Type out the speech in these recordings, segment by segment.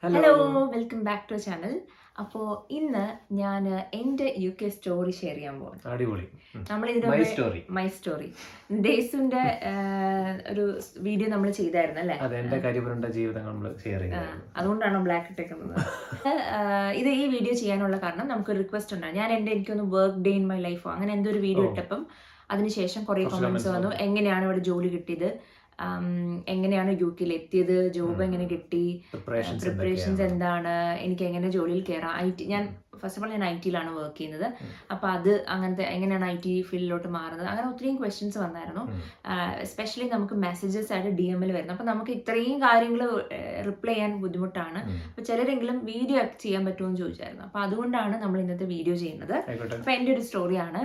Hello, welcome back to channel. അപ്പോൾ ഇന്ന് ഞാൻ എൻ്റെ UK സ്റ്റോറി ഷെയർ ചെയ്യാൻ പോകുന്നു. അടിപൊളി. മൈ സ്റ്റോറി ഡേയ്സിന്റെ ഒരു വീഡിയോ നമ്മൾ ചെയ്തായിരുന്നു അല്ലേ? അതെ, എൻ്റെ കരിപുരണ്ട ജീവിതം നമ്മൾ ഷെയർ ചെയ്തു. അതുകൊണ്ടാണ് ബ്ലാക്ക് ഇട്ടേക്കുന്നത്. ഇത് ഈ വീഡിയോ ചെയ്യാനുള്ള കാരണം നമുക്കൊരു റിക്വസ്റ്റ് ഉണ്ടായിരുന്നു. എനിക്കൊന്ന് വർക്ക് ഡേ ഇൻ മൈ ലൈഫോ അങ്ങനെ എന്തോ ഒരു വീഡിയോ ഇട്ടപ്പം അതിനുശേഷം കുറേ കമന്റ്സ് വന്നു. എങ്ങനെയാണ് ഇവിടെ ജോലി കിട്ടിയത്, എങ്ങനെയാണ് UK എത്തിയത്, ജോബ് എങ്ങനെ കിട്ടി, പ്രിപ്പറേഷൻസ് എന്താണ്, എനിക്ക് എങ്ങനെ ജോലിയിൽ കയറാം, ഞാൻ ഫസ്റ്റ് ഓഫ് ഓൾ ഞാൻ IT യിലാണ് വർക്ക് ചെയ്യുന്നത്. അപ്പോൾ അത് അങ്ങനത്തെ എങ്ങനെയാണ് IT ഫീൽഡിലോട്ട് മാറുന്നത്, അങ്ങനെ ഒത്തിരിയും ക്വസ്റ്റ്യൻസ് വന്നായിരുന്നു. എസ്പെഷ്യലി നമുക്ക് മെസ്സേജസ് ആയിട്ട് DM ൽ വരുന്നത്. അപ്പോൾ നമുക്ക് ഇത്രയും കാര്യങ്ങൾ റിപ്ലൈ ചെയ്യാൻ ബുദ്ധിമുട്ടാണ്. അപ്പോൾ ചിലരെങ്കിലും വീഡിയോ ചെയ്യാൻ പറ്റുമോ എന്ന് ചോദിച്ചായിരുന്നു. അപ്പോൾ അതുകൊണ്ടാണ് നമ്മൾ ഇന്നത്തെ വീഡിയോ ചെയ്യുന്നത്. അപ്പോൾ എൻ്റെ ഒരു സ്റ്റോറിയാണ്.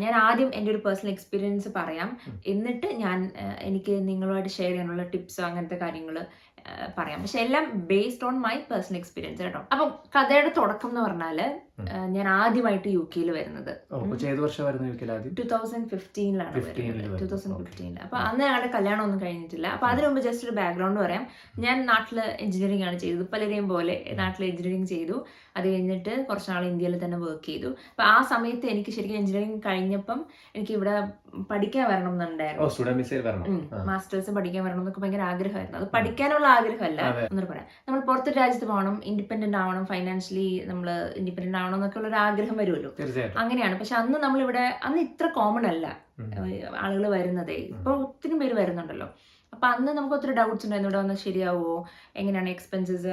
ഞാൻ ആദ്യം എൻ്റെ ഒരു പേഴ്സണൽ എക്സ്പീരിയൻസ് പറയാം, എന്നിട്ട് എനിക്ക് നിങ്ങളുമായിട്ട് ഷെയർ ചെയ്യാനുള്ള ടിപ്സ് അങ്ങനത്തെ കാര്യങ്ങൾ പറയാം. പക്ഷെ എല്ലാം based on my personal experience കേട്ടോ. അപ്പം കഥയുടെ തുടക്കം എന്ന് പറഞ്ഞാല് ഞാൻ ആദ്യമായിട്ട് UK വരുന്നത് 2015-ലാണ് വരുന്നത്. 2015. അപ്പൊ അന്ന് ഞങ്ങളുടെ കല്യാണം ഒന്നും കഴിഞ്ഞിട്ടില്ല. അപ്പൊ അതിനു മുമ്പ് ജസ്റ്റ് ഒരു ബാക്ക്ഗ്രൗണ്ട് പറയാം. ഞാൻ നാട്ടില് എഞ്ചിനീയറിംഗ് ആണ് ചെയ്തത്. പലരെയും പോലെ നാട്ടിൽ എഞ്ചിനീയറിംഗ് ചെയ്തു. അത് കഴിഞ്ഞിട്ട് കുറച്ച് നാൾ ഇന്ത്യയിൽ തന്നെ വർക്ക് ചെയ്തു. അപ്പൊ ആ സമയത്ത് എനിക്ക് ശരിക്കും എഞ്ചിനീയറിംഗ് കഴിഞ്ഞപ്പം എനിക്ക് ഇവിടെ പഠിക്കാൻ വരണം എന്നുണ്ടായിരുന്നു. മാസ്റ്റേഴ്സ് പഠിക്കാൻ വരണം എന്നൊക്കെ ഭയങ്കര ആഗ്രഹമായിരുന്നു. അത് പഠിക്കാനുള്ള ആഗ്രഹമല്ല എന്നൊരു പറയാം. നമ്മൾ പുറത്തൊരു രാജ്യത്ത് പോകണം, ഇൻഡിപെൻഡന്റ് ആവണം, ഫൈനാൻഷ്യലി നമ്മൾ ഇൻഡിപെൻഡന്റ് ആവണം എന്നൊക്കെ ഉള്ള ഒരു ആഗ്രഹം വരുമല്ലോ. അങ്ങനെയാണ്. പക്ഷെ അന്ന് ഇത്ര കോമൺ അല്ല ആളുകൾ വരുന്നതേ. ഇപ്പൊ ഒത്തിരി പേര് വരുന്നുണ്ടല്ലോ. അപ്പൊ അന്ന് നമുക്ക് ഒത്തിരി ഡൗട്ട്സ് ഉണ്ടായിരുന്നു, ഇവിടെ വന്നാൽ ശരിയാവോ, എങ്ങനെയാണ് എക്സ്പെൻസസ്,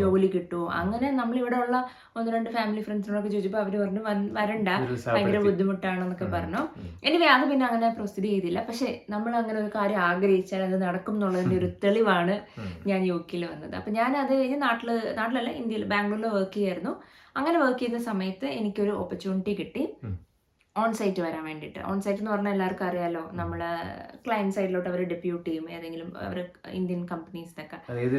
ജോലി കിട്ടുമോ. അങ്ങനെ നമ്മളിവിടെ ഉള്ള 1-2 ഫാമിലി ഫ്രണ്ട്സിനോടൊക്കെ ചോദിച്ചപ്പോൾ അവര് പറഞ്ഞു വരണ്ട, ഭയങ്കര ബുദ്ധിമുട്ടാണെന്നൊക്കെ പറഞ്ഞു. എനിവേ അത് പിന്നെ അങ്ങനെ പ്രൊസീഡ് ചെയ്തില്ല. പക്ഷെ നമ്മൾ അങ്ങനെ ഒരു കാര്യം ആഗ്രഹിച്ചാൽ അത് നടക്കും എന്നുള്ളതിന്റെ ഒരു തെളിവാണ് ഞാൻ UK വന്നത്. അപ്പൊ ഞാൻ അത് കഴിഞ്ഞ് നാട്ടിലല്ല, ഇന്ത്യയിൽ ബാംഗ്ലൂരിൽ വർക്ക് ചെയ്യായിരുന്നു. അങ്ങനെ വർക്ക് ചെയ്യുന്ന സമയത്ത് എനിക്കൊരു ഓപ്പർച്യൂണിറ്റി കിട്ടി ഓൺ സൈറ്റ് വരാൻ വേണ്ടിയിട്ട്. ഓൺ സൈറ്റ് എന്ന് പറഞ്ഞാൽ എല്ലാവർക്കും അറിയാലോ, നമ്മളെ ക്ലയന്റ് സൈഡിലോട്ട് അവർ ഡെപ്യൂട്ട് ചെയ്യും ഏതെങ്കിലും അവർ ഇന്ത്യൻ കമ്പനീസിനൊക്കെ. അത് ഏത്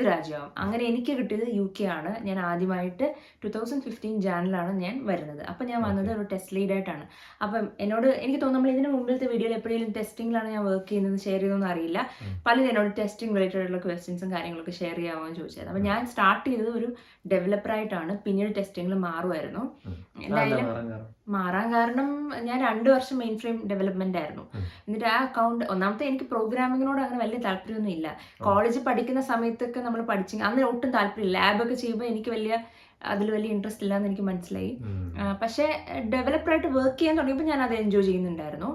രാജ്യമാവും. അങ്ങനെ എനിക്ക് കിട്ടിയത് UK ആണ്. ഞാൻ ആദ്യമായിട്ട് 2015 ജാനിലാണ് ഞാൻ വരുന്നത്. അപ്പം ഞാൻ വന്നത് ഒരു ടെസ്റ്റ് ലീഡായിട്ടാണ്. അപ്പം എനിക്ക് തോന്നുന്നു നമ്മൾ ഇതിന് മുമ്പിലത്തെ വീഡിയോയിൽ എപ്പോഴെങ്കിലും ടെസ്റ്റിംഗിലാണ് ഞാൻ വർക്ക് ചെയ്യുന്നത് ഷെയർ ചെയ്തതെന്ന് അറിയില്ല. പലരും എന്നോട് ടെസ്റ്റിംഗ് റിലേറ്റഡ് ആയിട്ടുള്ള ക്വസ്റ്റ്യൻസും കാര്യങ്ങളൊക്കെ ഷെയർ ചെയ്യാമോ എന്ന് ചോദിച്ചത്. അപ്പം ഞാൻ സ്റ്റാർട്ട് ചെയ്തത് ഒരു ഡെവലപ്പറായിട്ടാണ്. പിന്നീട് ടെസ്റ്റിംഗിൽ മാറുമായിരുന്നു. എന്തായാലും മാറാൻ കാരണം ഞാൻ 2 വർഷം മെയിൻ ഫ്രെയിം ഡെവലപ്മെന്റ് ആയിരുന്നു. എന്നിട്ട് ആ അക്കൗണ്ട് ഒന്നാമത്തെ എനിക്ക് പ്രോഗ്രാമിങ്ങിനോട് അങ്ങനെ വലിയ താല്പര്യമൊന്നും ഇല്ല. കോളേജിൽ പഠിക്കുന്ന സമയത്തൊക്കെ നമ്മൾ അന്ന് ഒട്ടും താല്പര്യമില്ല. ലാബൊക്കെ ചെയ്യുമ്പോൾ എനിക്ക് അതിൽ വലിയ ഇൻട്രസ്റ്റ് ഇല്ലാന്ന് എനിക്ക് മനസ്സിലായി. പക്ഷേ ഡെവലപ്പറായിട്ട് വർക്ക് ചെയ്യാൻ തുടങ്ങിയപ്പോൾ ഞാൻ അത് എൻജോയ് ചെയ്യുന്നുണ്ടായിരുന്നു.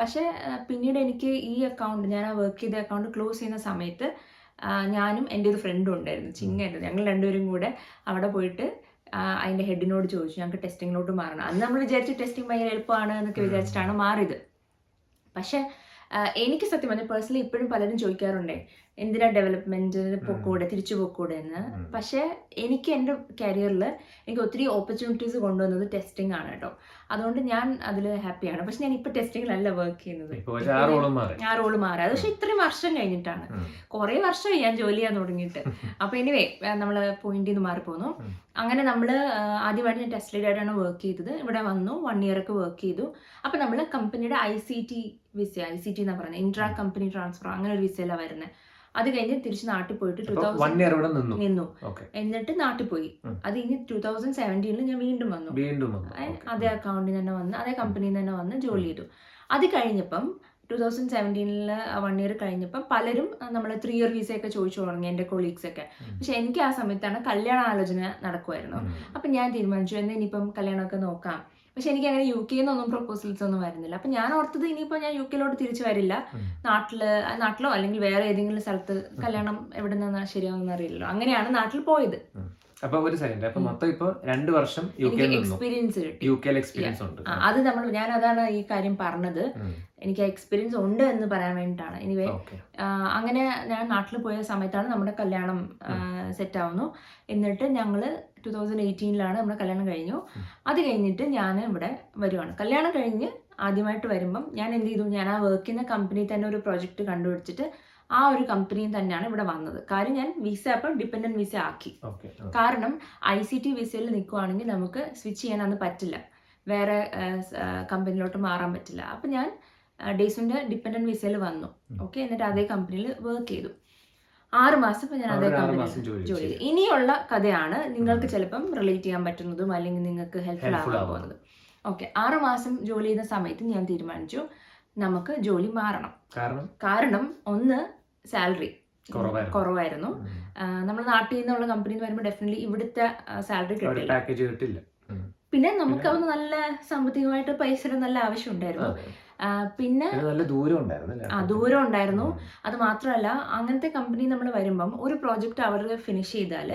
പക്ഷേ പിന്നീട് എനിക്ക് ഈ അക്കൗണ്ട്, ഞാൻ ആ വർക്ക് ചെയ്ത അക്കൗണ്ട് ക്ലോസ് ചെയ്യുന്ന സമയത്ത് ഞാനും എൻ്റെ ഒരു ഫ്രണ്ടും ഉണ്ടായിരുന്നു, ചിങ്ങായിരുന്നു. ഞങ്ങൾ രണ്ടുപേരും കൂടെ അവിടെ പോയിട്ട് അതിൻ്റെ ഹെഡിനോട് ചോദിച്ചു ഞങ്ങൾക്ക് ടെസ്റ്റിങ്ങിലോട്ട് മാറണം. അന്ന് നമ്മൾ വിചാരിച്ചു ടെസ്റ്റിംഗ് ഭയങ്കര എളുപ്പമാണ് എന്നൊക്കെ വിചാരിച്ചിട്ടാണ് മാറിയത്. പക്ഷേ എനിക്ക് സത്യം പറഞ്ഞാൽ പേഴ്സണലി ഇപ്പോഴും പലരും ചോദിക്കാറുണ്ടേ എന്തിനാ ഡെവലപ്മെന്റിന് തിരിച്ചു പൊക്കൂടെ എന്ന്. പക്ഷേ എനിക്ക് എൻ്റെ കരിയറിൽ എനിക്ക് ഒത്തിരി ഓപ്പർച്യൂണിറ്റീസ് കൊണ്ടുവന്നത് ടെസ്റ്റിംഗ് ആണ് കേട്ടോ. അതുകൊണ്ട് ഞാൻ അതിൽ ഹാപ്പിയാണ്. പക്ഷെ ഞാൻ ഇപ്പൊ ടെസ്റ്റിംഗിലല്ല വർക്ക് ചെയ്യുന്നത്. ആ റോള് മാറി. അത് പക്ഷെ ഇത്രയും വർഷം കഴിഞ്ഞിട്ടാണ്, കുറെ വർഷമായി ഞാൻ ജോലി ചെയ്യാൻ തുടങ്ങിയിട്ട്. അപ്പൊ എനിവേ നമ്മള് പോയിന്റിൽ നിന്ന് മാറിപ്പോന്നു. അങ്ങനെ നമ്മള് ആദ്യമായിട്ട് ഞാൻ ടെസ്റ്റ് ലീഡായിട്ടാണ് വർക്ക് ചെയ്തത്. ഇവിടെ വന്നു 1 year ഒക്കെ വർക്ക് ചെയ്തു. അപ്പൊ നമ്മള് കമ്പനിയുടെ ICT വിസ, ICT എന്നാ പറയുന്നത്, ഇൻട്രാ കമ്പനി ട്രാൻസ്ഫർ, അങ്ങനെ ഒരു വിസയിലാണ് വരുന്നത്. അത് കഴിഞ്ഞ് തിരിച്ച് നാട്ടിൽ പോയിട്ട് 2000 നിന്നു. എന്നിട്ട് നാട്ടിൽ പോയി. അത് കഴിഞ്ഞ് 2017 ഞാൻ വീണ്ടും വന്നു. അതേ അക്കൗണ്ടിൽ തന്നെ വന്ന്, അതേ കമ്പനിയിൽ തന്നെ വന്ന് ജോലി ചെയ്തു. അത് കഴിഞ്ഞപ്പം 2017 1 year കഴിഞ്ഞപ്പം പലരും നമ്മൾ 3 year വിസയൊക്കെ ചോദിച്ചു തുടങ്ങി, എൻ്റെ കൊളീഗ്സ് ഒക്കെ. പക്ഷെ എനിക്ക് ആ സമയത്താണ് കല്യാണ ആലോചന നടക്കുമായിരുന്നു. അപ്പം ഞാൻ തീരുമാനിച്ചു എന്നാ ഇനിയിപ്പം കല്യാണമൊക്കെ നോക്കാം. പക്ഷെ എനിക്ക് അങ്ങനെ UK നിന്നൊന്നും പ്രൊപ്പോസൽസ് ഒന്നും വരുന്നില്ല. അപ്പം ഞാൻ ഓർത്തത് ഇനിയിപ്പോൾ ഞാൻ UK തിരിച്ചു വരില്ല, നാട്ടിലോ അല്ലെങ്കിൽ വേറെ ഏതെങ്കിലും സ്ഥലത്ത് കല്യാണം എവിടെ നിന്നാ ശരിയാവുമെന്ന് അറിയില്ലല്ലോ. അങ്ങനെയാണ് നാട്ടിൽ പോയത്. അപ്പൊ ഒരു സെക്കൻഡ്, അപ്പൊ മൊത്തം ഇപ്പൊ 2 വർഷം എക്സ്പീരിയൻസ് ഉണ്ട്. അത് ഞാൻ അതാണ് ഈ കാര്യം പറഞ്ഞത്, എനിക്ക് എക്സ്പീരിയൻസ് ഉണ്ട് എന്ന് പറയാൻ വേണ്ടിയിട്ടാണ്. എനിവേ അങ്ങനെ ഞാൻ നാട്ടിൽ പോയ സമയത്താണ് നമ്മുടെ കല്യാണം സെറ്റ് ആവുന്നു. എന്നിട്ട് ഞങ്ങള് 2018 നമ്മുടെ കല്യാണം കഴിഞ്ഞു. അത് കഴിഞ്ഞിട്ട് ഞാൻ ഇവിടെ വരുവാണ്. കല്യാണം കഴിഞ്ഞ് ആദ്യമായിട്ട് വരുമ്പം ഞാൻ എന്ത് ചെയ്തു, ഞാൻ ആ വർക്ക് ചെയ്യുന്ന കമ്പനി തന്നെ ഒരു പ്രോജക്റ്റ് കണ്ടുപിടിച്ചിട്ട് ആ ഒരു കമ്പനിയിൽ തന്നെയാണ് ഇവിടെ വന്നത്. കാര്യം ഞാൻ വിസ അപ്പം ഡിപ്പെൻഡന്റ് വിസ ആക്കി. കാരണം ICT വിസയിൽ നിൽക്കുവാണെങ്കിൽ നമുക്ക് സ്വിച്ച് ചെയ്യാനൊന്നും പറ്റില്ല, വേറെ കമ്പനിയിലോട്ട് മാറാൻ പറ്റില്ല. അപ്പം ഞാൻ ഡേയ്സിൻ്റെ ഡിപ്പെൻഡന്റ് വിസയിൽ വന്നു. എന്നിട്ട് അതേ കമ്പനിയിൽ വർക്ക് ചെയ്തു. 6 മാസം ഞാൻ അതേ അവിടെ 6 കമ്പനിയിൽ മാസം ജോലി ജോലി ചെയ്തു. ഇനിയുള്ള കഥയാണ് നിങ്ങൾക്ക് ചിലപ്പം റിലേറ്റ് ചെയ്യാൻ പറ്റുന്നതും അല്ലെങ്കിൽ നിങ്ങൾക്ക് ഹെൽപ്ഫുൾ ആവാൻ പോകുന്നത്. ഓക്കെ, 6 മാസം ജോലി ചെയ്യുന്ന സമയത്ത് ഞാൻ തീരുമാനിച്ചു നമുക്ക് ജോലി മാറണം. കാരണം ഒന്ന്, സാലറി കുറവായിരുന്നു. നമ്മൾ നാട്ടിൽ നിന്നുള്ള കമ്പനി എന്ന് പറയുമ്പോൾ ഡെഫിനറ്റ്ലി ഇവിടുത്തെ സാലറി കിട്ടില്ല. പിന്നെ നമുക്ക് അത് നല്ല സാമ്പത്തികമായിട്ട് പൈസയുടെ നല്ല ആവശ്യം ഉണ്ടായിരുന്നു. പിന്നെ ദൂരം ഉണ്ടായിരുന്നു. അത് മാത്രമല്ല, അങ്ങനത്തെ കമ്പനി നമ്മൾ വരുമ്പം ഒരു പ്രോജക്റ്റ് അവർ ഫിനിഷ് ചെയ്താൽ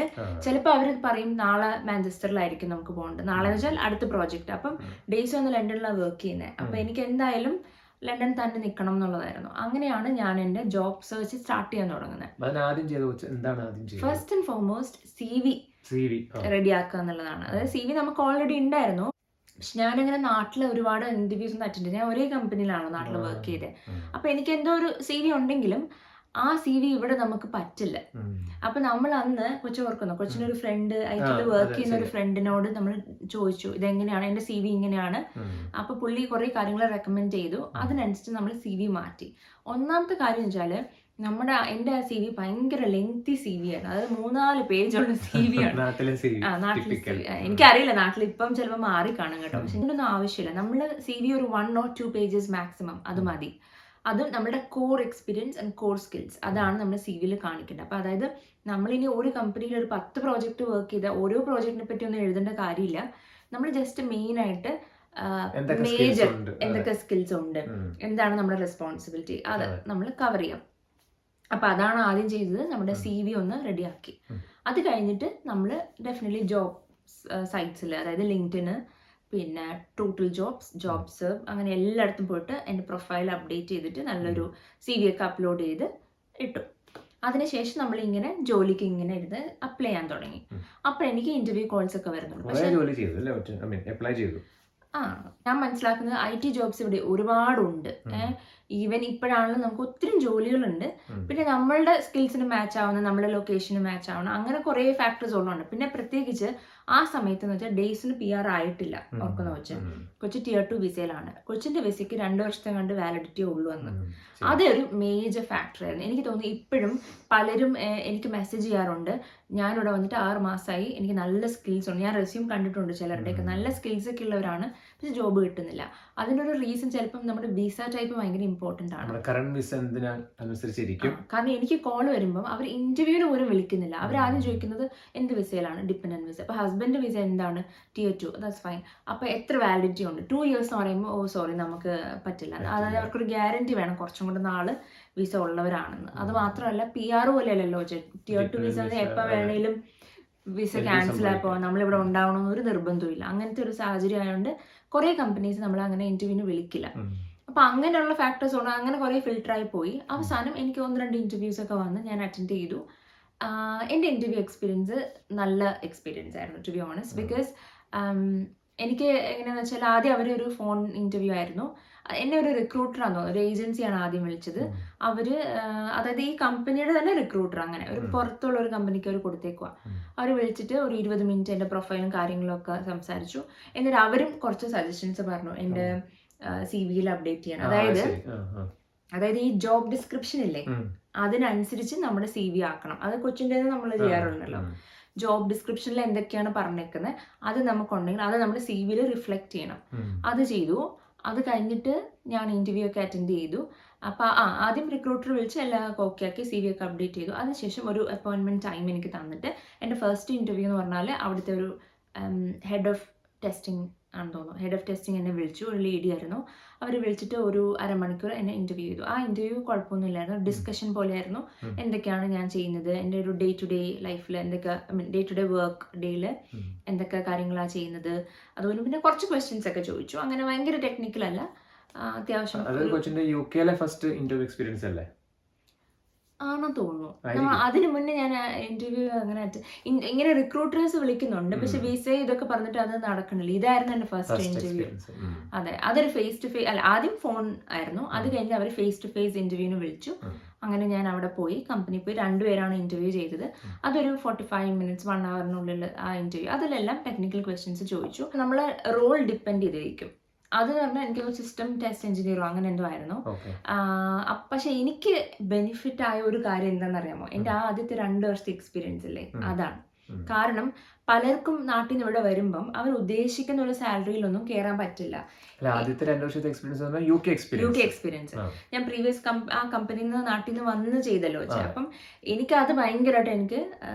ചിലപ്പോൾ അവർ പറയും നാളെ മാഞ്ചസ്റ്ററിലായിരിക്കും നമുക്ക് പോകേണ്ടത്. നാളെ എന്ന് വെച്ചാൽ അടുത്ത പ്രോജക്റ്റ്. അപ്പം ഡേയ്സ് ഒന്ന് ലണ്ടനിലാണ് വർക്ക് ചെയ്യുന്നത്. അപ്പം എനിക്ക് എന്തായാലും ലണ്ടൻ തന്നെ നിൽക്കണം എന്നുള്ളതായിരുന്നു. അങ്ങനെയാണ് ഞാൻ എൻ്റെ ജോബ് സെർച്ച് സ്റ്റാർട്ട് ചെയ്യാൻ തുടങ്ങുന്നത്. ഫസ്റ്റ് ആൻഡ് ഫോർമോസ്റ്റ് CV റെഡിയാക്കുക എന്നുള്ളതാണ്. അതായത് CV നമുക്ക് ഓൾറെഡി ഉണ്ടായിരുന്നു. പക്ഷെ ഞാനങ്ങനെ നാട്ടിൽ ഒരുപാട് ഇന്റർവ്യൂസ് ഒന്നും അറ്റൻഡ് ചെയ്ത്, ഞാൻ ഒരേ കമ്പനിയിലാണോ നാട്ടിൽ വർക്ക് ചെയ്തത്. അപ്പൊ എനിക്ക് എന്തോ ഒരു CV ഉണ്ടെങ്കിലും ആ CV ഇവിടെ നമുക്ക് പറ്റില്ല. അപ്പൊ നമ്മൾ അന്ന് കൊച്ചിനൊരു ഫ്രണ്ട്, IT വർക്ക് ചെയ്യുന്ന ഒരു ഫ്രണ്ടിനോട് നമ്മൾ ചോദിച്ചു ഇതെങ്ങനെയാണ്, എന്റെ CV ഇങ്ങനെയാണ്. അപ്പൊ പുള്ളി കുറെ കാര്യങ്ങൾ റെക്കമെൻഡ് ചെയ്തു. അതിനനുസരിച്ച് നമ്മൾ CV മാറ്റി. ഒന്നാമത്തെ കാര്യം വെച്ചാല് എന്റെ CV ഭയങ്കര ലെങ്തി CV ആണ്. അതായത് 3-4 പേജുള്ള CV ആണ്. നാട്ടിൽ എനിക്കറിയില്ല, നാട്ടിൽ ഇപ്പം ചിലപ്പോൾ മാറി കാണും കേട്ടോ. പക്ഷെ ഇതിനൊന്നും ആവശ്യമില്ല. നമ്മൾ CV ഒരു 1 or 2 പേജസ് മാക്സിമം, അത് മതി. അതും നമ്മുടെ core experience and core skills, അതാണ് നമ്മൾ CV കാണിക്കേണ്ടത്. അപ്പൊ അതായത് നമ്മളിനി ഒരു കമ്പനിയിൽ ഒരു 10 പ്രോജക്റ്റ് വർക്ക് ചെയ്ത ഓരോ പ്രോജക്റ്റിനെ പറ്റി ഒന്നും എഴുതേണ്ട കാര്യമില്ല. നമ്മൾ ജസ്റ്റ് മെയിൻ ആയിട്ട് മേജർ എന്തൊക്കെ സ്കിൽസ് ഉണ്ട്, എന്താണ് നമ്മുടെ റെസ്പോൺസിബിലിറ്റി, അത് നമ്മൾ കവർ ചെയ്യാം. അപ്പൊ അതാണ് ആദ്യം ചെയ്തത്. നമ്മുടെ CV ഒന്ന് റെഡിയാക്കി. അത് കഴിഞ്ഞിട്ട് നമ്മൾ ഡെഫിനറ്റ്ലി ജോബ് സൈറ്റ്സിൽ, അതായത് ലിങ്ക്ഡിന്, പിന്നെ ടോട്ടൽ ജോബ്സ് അങ്ങനെ എല്ലായിടത്തും പോയിട്ട് എൻ്റെ പ്രൊഫൈൽ അപ്ഡേറ്റ് ചെയ്തിട്ട് നല്ലൊരു CV ഒക്കെ അപ്ലോഡ് ചെയ്ത് ഇട്ടു. അതിനുശേഷം നമ്മൾ ഇങ്ങനെ ജോലിക്ക് ഇങ്ങനെ ഇരുന്ന് അപ്ലൈ ചെയ്യാൻ തുടങ്ങി. അപ്പൊ എനിക്ക് ഇന്റർവ്യൂ കോൾസ് ഒക്കെ വരുന്നുണ്ട്. ഞാൻ മനസ്സിലാക്കുന്നത് IT ജോബ്സ് ഇവിടെ ഒരുപാടുണ്ട്. ഈവൻ ഇപ്പോഴാണെങ്കിലും നമുക്ക് ഒത്തിരി ജോലികളുണ്ട്. പിന്നെ നമ്മളുടെ സ്കിൽസിന് മാച്ച് ആവുന്ന, നമ്മുടെ ലൊക്കേഷന് മാച്ച് ആവുന്ന, അങ്ങനെ കുറെ ഫാക്ടേഴ്സ് ഉള്ളതുണ്ട്. പിന്നെ പ്രത്യേകിച്ച് ആ സമയത്ത് എന്ന് വെച്ചാൽ ഡേയ്സിന് PR ആയിട്ടില്ല. ഓർക്കുന്ന വെച്ചാൽ കൊച്ചി Tier 2 വിസയിലാണ്. കൊച്ചിന്റെ വിസയ്ക്ക് 2 വർഷത്തെ കണ്ട് വാലിഡിറ്റി ഉള്ളൂ എന്ന്. അതൊരു മേജർ ഫാക്ടർ ആയിരുന്നു. എനിക്ക് തോന്നുന്നു ഇപ്പോഴും പലരും എനിക്ക് മെസ്സേജ് ചെയ്യാറുണ്ട്, ഞാനിവിടെ വന്നിട്ട് 6 മാസമായി, എനിക്ക് നല്ല സ്കിൽസ് ഉണ്ട്. ഞാൻ റെസ്യൂം കണ്ടിട്ടുണ്ട് ചിലരുടെയൊക്കെ, നല്ല സ്കിൽസ് ഒക്കെ ഉള്ളവരാണ്, പക്ഷെ ജോബ് കിട്ടുന്നില്ല. അതിൻ്റെ ഒരു റീസൺ ചിലപ്പം നമ്മുടെ വിസ ടൈപ്പ് ഭയങ്കര ഇമ്പോർട്ടൻ്റ് ആണ്. കാരണം എനിക്ക് കോൾ വരുമ്പോൾ അവർ ഇന്റർവ്യൂവിന് പോലും വിളിക്കുന്നില്ല. അവർ ആദ്യം ചോദിക്കുന്നത് എന്ത് വിസയിലാണ്, ഡിപ്പെൻഡന്റ് വിസ. അപ്പോൾ ഹസ്ബൻഡ് വിസ എന്താണ്, Tier 2, ദാറ്റ്സ് ഫൈൻ. അപ്പോൾ എത്ര വാലിഡിറ്റി ഉണ്ട്, 2 years എന്ന് പറയുമ്പോൾ സോറി നമുക്ക് പറ്റില്ല. അതായത് അവർക്കൊരു ഗ്യാരണ്ടി വേണം കുറച്ചും കൂടെ നാള് വിസ ഉള്ളവരാണെന്ന്. അത് മാത്രമല്ല PR പോലെ അല്ലല്ലോ Tier 2 വിസ, എപ്പോൾ വേണേലും വിസ ക്യാൻസൽ ആയപ്പോൾ നമ്മളിവിടെ ഉണ്ടാവണമെന്ന് ഒരു നിർബന്ധമില്ല. അങ്ങനത്തെ ഒരു സാഹചര്യം ആയതുകൊണ്ട് കുറേ കമ്പനീസ് നമ്മൾ അങ്ങനെ ഇന്റർവ്യൂവിന് വിളിക്കില്ല. അപ്പൊ അങ്ങനെയുള്ള ഫാക്ടേഴ്സ് ഉണ്ട്. അങ്ങനെ കുറെ ഫിൽട്ടറായി പോയി. അവസാനം എനിക്ക് 1-2 ഇന്റർവ്യൂസ് ഒക്കെ വന്ന് ഞാൻ അറ്റൻഡ് ചെയ്തു. എൻ്റെ ഇന്റർവ്യൂ എക്സ്പീരിയൻസ് നല്ല എക്സ്പീരിയൻസ് ആയിരുന്നു, ടു ബി ഓണസ്റ്റ്. ബിക്കോസ് എനിക്ക് എങ്ങനെയാണെന്ന് വെച്ചാൽ ആദ്യം അവരൊരു ഫോൺ ഇന്റർവ്യൂ ആയിരുന്നു. എന്നെ ഒരു റിക്രൂട്ടറാന്ന് തോന്നുന്നു, ഒരു ഏജൻസിയാണ് ആദ്യം വിളിച്ചത്. അതായത് ഈ കമ്പനിയുടെ തന്നെ റിക്രൂട്ടർ, അങ്ങനെ ഒരു പുറത്തുള്ള ഒരു കമ്പനിക്ക് അവർ കൊടുത്തേക്കുക. അവർ വിളിച്ചിട്ട് ഒരു 20 മിനിറ്റ് എൻ്റെ പ്രൊഫൈലും കാര്യങ്ങളും ഒക്കെ സംസാരിച്ചു. എന്നിട്ട് അവരും കുറച്ച് സജഷൻസ് പറഞ്ഞു എൻ്റെ CV അപ്ഡേറ്റ് ചെയ്യാൻ. അതായത് ഈ ജോബ് ഡിസ്ക്രിപ്ഷൻ ഇല്ലേ, അതിനനുസരിച്ച് നമ്മുടെ CV ആക്കണം. അത് കൊച്ചിൻ്റെ നമ്മൾ ചെയ്യാറുണ്ടല്ലോ. ജോബ് ഡിസ്ക്രിപ്ഷനിൽ എന്തൊക്കെയാണ് പറഞ്ഞേക്കുന്നത് അത് നമുക്കുണ്ടെങ്കിൽ അത് നമ്മുടെ CV റിഫ്ലക്ട് ചെയ്യണം. അത് ചെയ്തു. അത് കഴിഞ്ഞിട്ട് ഞാൻ ഇന്റർവ്യൂ ഒക്കെ അറ്റൻഡ് ചെയ്തു. അപ്പോൾ ആദ്യം റിക്രൂട്ടർ വിളിച്ച് എല്ലാം ഓക്കെ ആക്കി CV ഒക്കെ അപ്ഡേറ്റ് ചെയ്തു. അതിനുശേഷം ഒരു അപ്പോയിൻമെന്റ് ടൈം എനിക്ക് തന്നിട്ട് എൻ്റെ ഫസ്റ്റ് ഇന്റർവ്യൂ എന്ന് പറഞ്ഞാൽ അവിടുത്തെ ഒരു ഹെഡ് ഓഫ് ടെസ്റ്റിംഗ് ആണെന്ന് തോന്നുന്നു, ഹെഡ് ഓഫ് ടെസ്റ്റിംഗ് എന്നെ വിളിച്ചു. ഒരു ലേഡി ആയിരുന്നു. അവർ വിളിച്ചിട്ട് ഒരു അരമണിക്കൂർ എന്നെ ഇന്റർവ്യൂ ചെയ്തു. ആ ഇന്റർവ്യൂ കുഴപ്പമൊന്നുമില്ലായിരുന്നു, ഡിസ്കഷൻ പോലെയായിരുന്നു. എന്തൊക്കെയാണ് ഞാൻ ചെയ്യുന്നത്, എൻ്റെ ഒരു ഡേ ടു ഡേ ലൈഫിൽ എന്തൊക്കെ, ഡേ ടു ഡേ വർക്ക് ഡേയിൽ എന്തൊക്കെ കാര്യങ്ങളാണ് ചെയ്യുന്നത്, അതുപോലെ പിന്നെ കുറച്ച് ക്വസ്റ്റ്യൻസ് ഒക്കെ ചോദിച്ചു. അങ്ങനെ ഭയങ്കര ടെക്നിക്കൽ അല്ല, അത്യാവശ്യം. ഫസ്റ്റ് ഇന്റർവ്യൂ എക്സ്പീരിയൻസ് അല്ലേ ആണെന്ന് തോന്നുന്നു. അതിന് മുന്നേ ഞാൻ ഇന്റർവ്യൂ അങ്ങനെ ഇങ്ങനെ റിക്രൂട്ടേഴ്സ് വിളിക്കുന്നുണ്ട്, പക്ഷെ വിസ ഇതൊക്കെ പറഞ്ഞിട്ട് അത് നടക്കണില്ല. ഇതായിരുന്നു എന്റെ ഫസ്റ്റ് ഇന്റർവ്യൂ. അതെ, അതൊരു ഫേസ് ടു ഫേസ് അല്ല, ആദ്യം ഫോൺ ആയിരുന്നു. അത് കഴിഞ്ഞ് അവർ ഫേസ് ടു ഫേസ് ഇന്റർവ്യൂവിന് വിളിച്ചു. അങ്ങനെ ഞാൻ അവിടെ പോയി, കമ്പനി പോയി. 2 പേരാണ് ഇന്റർവ്യൂ ചെയ്തത്. അതൊരു 45 minutes 1 hour ആ ഇന്റർവ്യൂ. അതിലെല്ലാം ടെക്നിക്കൽ ക്വസ്റ്റ്യൻസ് ചോദിച്ചു. നമ്മളെ റോൾ ഡിപ്പെൻഡ് ചെയ്തിരിക്കും. അത് പറഞ്ഞാൽ എനിക്ക് സിസ്റ്റം ടെസ്റ്റ് എഞ്ചിനീയറോ അങ്ങനെ എന്തോ ആയിരുന്നു. ഓക്കെ. പക്ഷെ എനിക്ക് ബെനിഫിറ്റ് ആയ ഒരു കാര്യം എന്താണെന്നറിയാമോ, എൻ്റെ ആദ്യത്തെ 2 വർഷത്തെ എക്സ്പീരിയൻസ് ഇല്ലേ അതാണ്. കാരണം പലർക്കും നാട്ടിൽ നിന്ന് ഇവിടെ വരുമ്പം അവർ ഉദ്ദേശിക്കുന്ന ഒരു സാലറിയിലൊന്നും കയറാൻ പറ്റില്ല. ആദ്യത്തെ 2 വർഷത്തെ എക്സ്പീരിയൻസ് യു കെ എക്സ്പീരിയൻസ് ഞാൻ പ്രീവിയസ് ആ കമ്പനിയിൽ നിന്ന് നാട്ടിൽ നിന്ന് വന്ന് ചെയ്തല്ലോ വെച്ചാൽ. അപ്പം എനിക്ക് അത് ഭയങ്കരമായിട്ട് എനിക്ക്